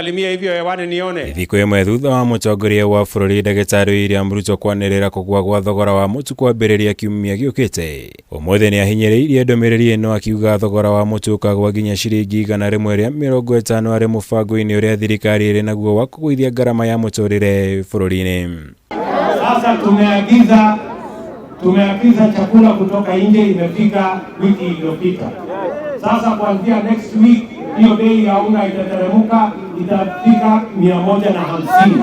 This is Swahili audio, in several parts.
Alimia hivyo hewani nione. Thikũ ĩmwe thutha wa mũtongoria wa bũrũri Ndagĩtarĩ William Ruto kwanĩrĩra kũgũa gwa thogora wa mũtu kwambĩrĩria kiumia gĩũkĩte. Ũmũthĩ nĩ ahinyĩrĩirie ndũmĩrĩri ĩno akiuga thogora wa mũtu ũkagwa nginya ciringi 150 arĩ mũbango-inĩ ũrĩa thirikari ĩrĩ naguo wa kũgũithia ngarama ya mũtũrĩre bũrũri-inĩ. Sasa tumeagiza chakula kutoka nje, imefika wiki iliyopita. Sasa kuanzia next week hiyo bei ya unga itateremka, itafika 150.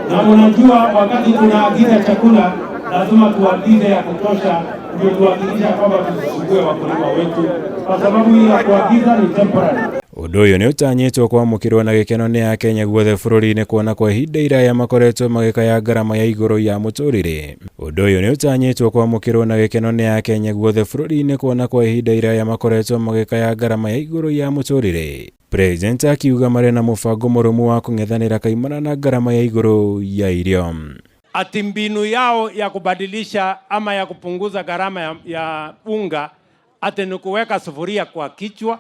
Na unajua wakati tunaagiza chakula lazima tuagize ya kutosha, ndio tuhakikisha kwamba tusisumbue wakulima wetu, kwa sababu hii ya kuagiza ni temporary. Ũndũ ũyũ nĩ ũtanyĩtwo kwamũkĩrwo na gĩkeno nĩ Akenya guothe bũrũri-inĩ kuona kwa ihinda iraya makoretwo magĩkaya ngarama ya igũrũ ya mũtũrĩre. Ũndũ ũyũ nĩ ũtanyĩtwo kwamũkĩrwo na gĩkeno nĩ Akenya guothe bũrũri-inĩ kuona kwa ihinda iraya makoretwo magĩkaya ngarama ya igũrũ ya mũtũrĩre. President akiuga marĩ na mũbango mũrũmu wa kũng'ethanĩra kaimana na ngarama ya igũrũ ya irio. Ati mbinu yao ya kubadilisha ama ya kupunguza gharama ya unga ati ni kuweka sufuria kwa kichwa,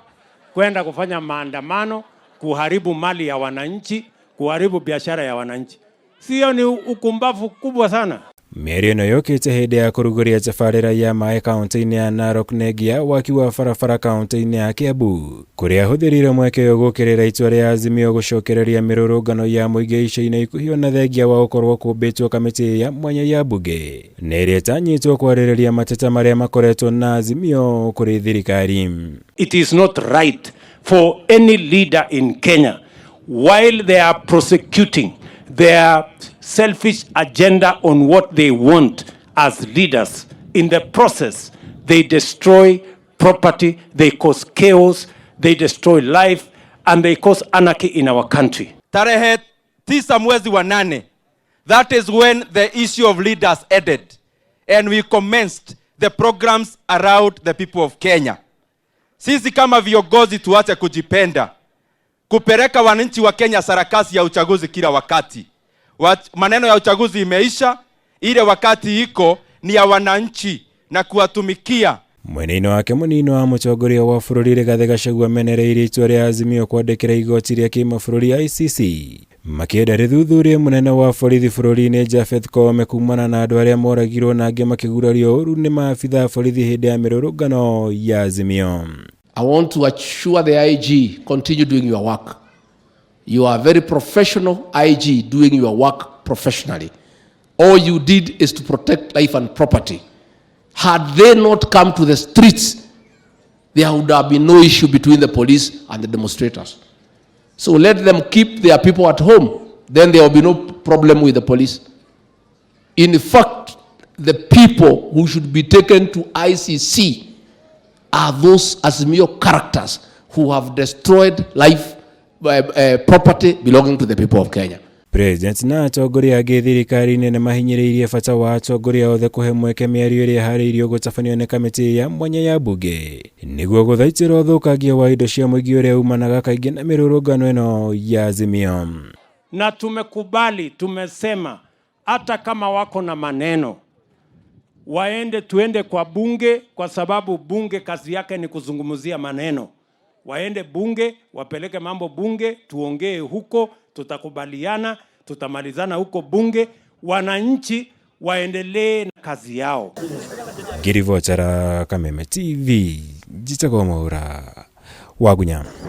kwenda kufanya maandamano, kuharibu mali ya wananchi, kuharibu biashara ya wananchi. Sio ni ukumbavu kubwa sana. Mĩario ĩno yũkĩte hĩndĩ ya kũrugũria tabarĩra ya maĩ kaunti-inĩ ya NAROK NGINYA waki wa barabara kaunti-inĩ ya KIAMBU, kũrĩa ahũthĩrire mweke ũyũ gũkĩrĩra itua rĩa Azimio gũcokereria mĩrũrũngano ya mũingĩ ica-inĩ ikuhĩ na thengia wa gũkorwo kũmbĩtwo kamĩtĩ ya mwanya ya mbunge, na ĩrĩa ĩtanyĩtwo kwarĩrĩria mateta marĩa makoretwo na Azimio kũrĩ thirikari. It is not right for any leader in Kenya, while they are prosecuting their selfish agenda on what they want as leaders, in the process they destroy property, they cause chaos, they destroy life, and they cause anarchy in our country. Tarehe 9 mwezi wa 8, that is when the issue of leaders ended, and we commenced the programs around the people of Kenya. Sisi kama viongozi tuache kujipenda, kupeleka wananchi wa Kenya sarakasi ya uchaguzi kila wakati. Maneno ya uchaguzi imeisha, ile wakati iko ni ya wananchi na kuwatumikia. Mwena-inĩ wake mũnini wa mũtongoria wa bũrũri Rigathĩ Gachagua menereire itua rĩa Azimio kwandĩkĩra igoti rĩa kĩmabũrũri ICC, makĩenda rĩthuthurie mũnene wa borithi bũrũri-inĩ Japhet Koome kumana na andũ arĩa moragirwo na angĩ makĩgurario ũru nĩ maabitha borithi hĩndĩ ya mĩrũrũngano ya Azimio. I want to assure the IG, continue doing your work. You are a very professional IG doing your work professionally. All you did is to protect life and property. Had they not come to the streets, there would have been no issue between the police and the demonstrators. So let them keep their people at home. Then there will be no problem with the police. In fact, the people who should be taken to ICC are those Azimio characters who have destroyed life, property belonging to the people of Kenya. President na atongoria angĩ thirikari-inĩ nĩ mahinyĩrĩirie bata wa atongoria othe kũhe mweke mĩario ĩrĩa harĩirio gũtabanio nĩ kamĩtĩ ya mwanya ya mbunge nĩguo gũthaitĩra ũthũkangia wa indo cia mũingĩ ũrĩa umanaga kaingĩ na mĩrũrũngano ĩno ya Azimio. Na tumekubali, tumesema hata kama wako na maneno tuende kwa bunge, kwa sababu bunge kazi yake ni kuzungumzia maneno. Waende bunge, wapeleke mambo bunge, tuongee huko, tutakubaliana, tutamalizana huko bunge, wananchi waendelee na kazi yao. Ngirivotera Kameme TV, jitagwo Mwaura, Wagunya.